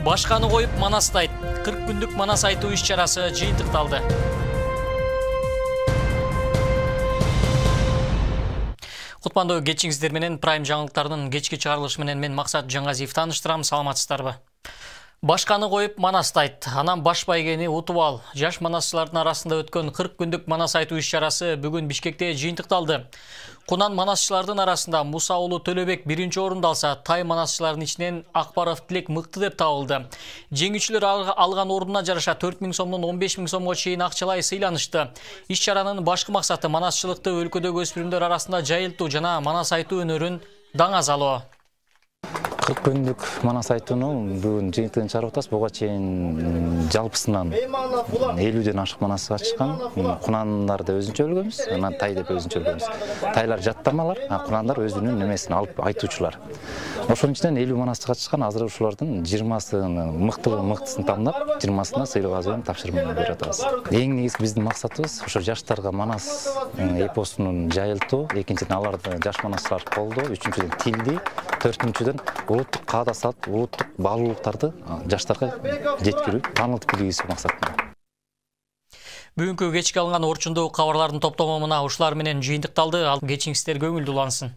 Башканы коюп манастайт. 40 күндүк манас айтуу иш-чарасы жыйынтыкталды. Кутмандуу кечиңиздер менен Прайм жаңылыктарынын кечки чыгарылышы менен мен Максат Жаңгазиев тааныштырам, саламатсыздарбы? Башканы коюп манастайт, анан баш байгени утуп ал. Жаш манасчылардын арасында өткөн 40 күндүк манас айтуу иш-чарасы бүгүн Бишкекте жыйынтыкталды. Кунан манасчылардын арасында Муса уулу Төлөбек биринчи орунду алса, тай манасчылардын ичинен Акбаров Тилек мыкты деп табылды. Жеңүүчүлөр алган ордуна жараша 4 000 сомдон 15 000 сомго чейин акчалай сыйланышты. Иш-чаранын башкы максаты манасчылыкты өлкөдөгү өспүрүмдөр арасында жайылтуу жана манас айтуу өнөрүн даңа салуу. 40 күндүк манас айтууну бүгүн жыйынтыгын чыгарып атабыз. Буга чейин жалпысынан 50ден ашык манас чыккан. Кунандарды өзүнчө өлгөнбүз, анан тай деп өзүнчө өлгөнбүз. Тайлар жаттамалар, кунандар өзүнүн немесин алып айтуучулар. Ошонун ичинен 50 манасчыга чыккан. Азыр ушулардын 20сын мыктысын тандап, 20сына сыйлык менен тапшырма берип атабыз. Эң негизги биздин максатыбыз ошо жаштарга манас эпосунун жайылтуу, экинчиден аларды жаш манасчыларды колдоо, үчүнчүдөн тилди, төртүнчүдөн улуттук каада салт, улуттук баалуулуктарды жаштарга жеткирүү, таанылтып билгизүү максатында. Бүгүнкү кечке алынган орчундуу кабарлардын топтому мына ушулар менен жыйынтыкталды. Ал кечиңиздер көңүлдүү улансын.